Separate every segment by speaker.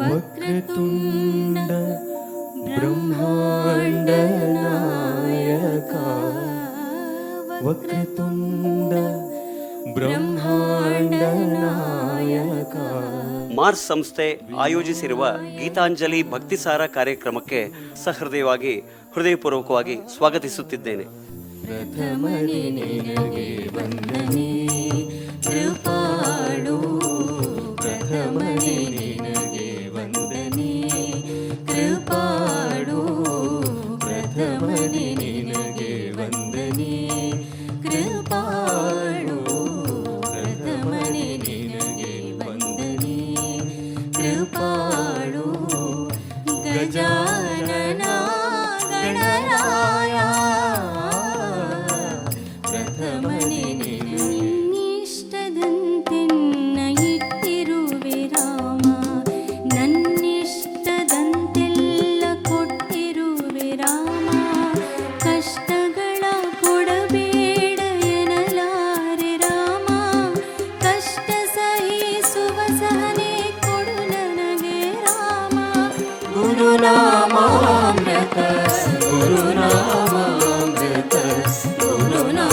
Speaker 1: वक्रतुंड ब्रह्मांड नायक वक्रतुंड ಬ್ರಹ್ಮಾಂಡ ನಾಯಕ.
Speaker 2: ಮಾರ್ಸ್ ಸಂಸ್ಥೆ ಆಯೋಜಿಸಿರುವ ಗೀತಾಂಜಲಿ ಭಕ್ತಿಸಾರ ಕಾರ್ಯಕ್ರಮಕ್ಕೆ ಸಹೃದಯವಾಗಿ ಹೃದಯಪೂರ್ವಕವಾಗಿ ಸ್ವಾಗತಿಸುತ್ತಿದ್ದೇನೆ.
Speaker 1: ಪ್ರಥಮನೇ ನಿನಗೆ ವಂದನೆ ಕೃಪಾಳು, ಪ್ರಥಮನೇ ನಿನಗೆ ವಂದನೆ ಕೃಪಾಳು, ಪ್ರಥಮನೇ ನಿನಗೆ ವಂದನೆ ಕೃಪಾಳು, ಪ್ರಥಮನೇ ನಿನಗೆ ವಂದನೆ ಕೃಪಾಳು. ಗಜಾನನ ಗಣರಾಯ ಪ್ರಥಮನೇ ನಿನ್ನಿಷ್ಟದಂತೆನ್ನ ಇಟ್ಟಿರುವೆ ರಾಮ, ನನ್ನಿಷ್ಟದಂತೆಲ್ಲ ಕೊಟ್ಟಿರುವೆ ರಾಮ. ಕಷ್ಟಗಳ ಕೊಡಬೇಡ ಎನ್ನಲಾರೆ ರಾಮ, ಕಷ್ಟ ಸಹಿಸುವ ಸಹನೆ ಕೊಡು ನನಗೆ ರಾಮ. ಗುರುನಾಮಾಮೃತ ಗುರುನಾಮಾಮೃತ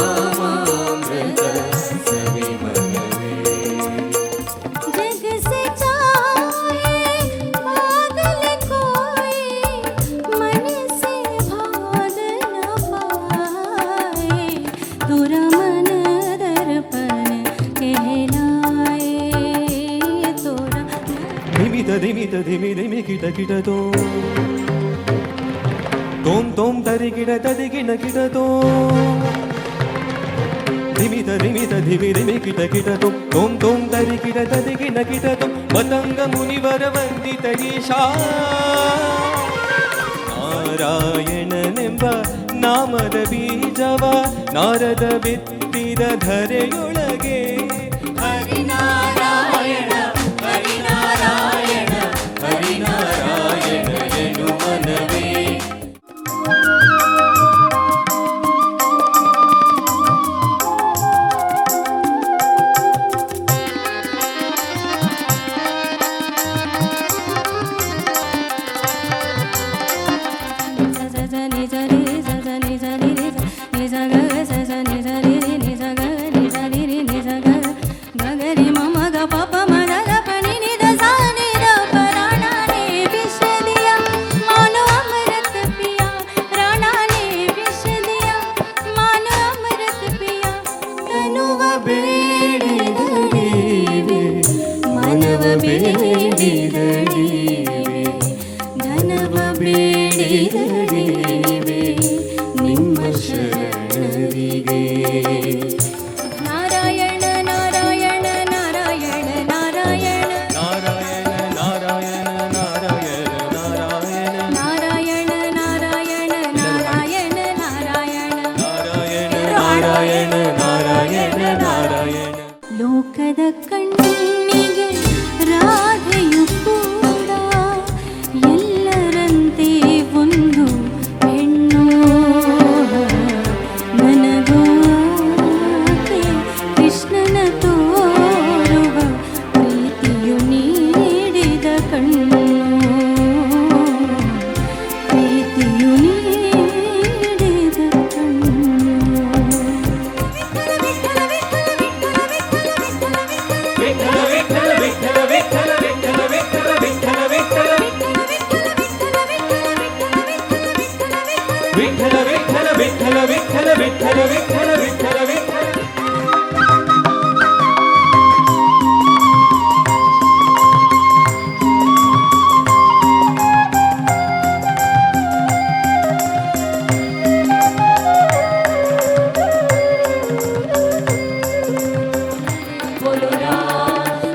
Speaker 1: गुरुनामामृत सभी मनवे. जग से चाहे पागल कोई, मन से भाग न पाए. तुरा मन दर्पण कहलाए, तुरा धिमित धिमित धिमि धिमि किट किट तो तोम तोम तरि किट तरि किट किट तो ಧಿಮಿತ ಧಿಮಿತ ಧಿಮಿ ಧಿಮಿ ಕಿಟ ಕಿಟ ತುಂ ತೋಂ ತೋಂ ತರಿ ಕಿಟ ತರಿ ಕಿಟ ಕಿಟ ತುಂ ಮತಂಗ ಮುನಿವರ ವಂದಿತ ಈಶಾ. ನಾರಾಯಣನೆಂಬ ನಾಮದ ಬೀಜವ ನಾರದ ಬಿತ್ತಿದ ಧರೆಯೊಳಗೆ. ಹರಿನಾರಾಯಣ ಹರಿನಾರಾಯಣ ಹರಿನಾರಾಯಣ ಎನ್ನುವನವೇ. ಮಾನವ ಬೇಡಿದಡಿವೆ ಧನವ ಬೇಡಿದಡಿವೆ ನಿಮ್ಮ ಶರಣರಿಗೆ. ನಾರಾಯಣ ನಾರಾಯಣ ನಾರಾಯಣ ನಾರಾಯಣ ನಾರಾಯಣ ನಾರಾಯಣ ನಾರಾಯಣ ನಾರಾಯಣ ನಾರಾಯಣ ನಾರಾಯಣ ನಾರಾಯಣ ನಾರಾಯಣ ನಾರಾಯಣ ನಾರಾಯಣ ನಾರಾಯಣ. ಲೋಕದ ಕಣ್ಣಿಗೆ ರಾಧೆಯು ಕೂಡ ಎಲ್ಲರಂತೆ ಒಂದು ಹೆಣ್ಣು. ನನಗೋಕೆ ಕೃಷ್ಣನ ತೋರುವ ಪ್ರೀತಿಯು ನೀಡಿದ ಕಣ್ಣು, ಪ್ರೀತಿಯು ನೀಡಿದ ಕಣ್ಣು. विठ्ठल विठ्ठल विठ्ठल विठ्ठल विठ्ठल विठ्ठल. बोलो राम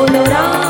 Speaker 3: बोलो राम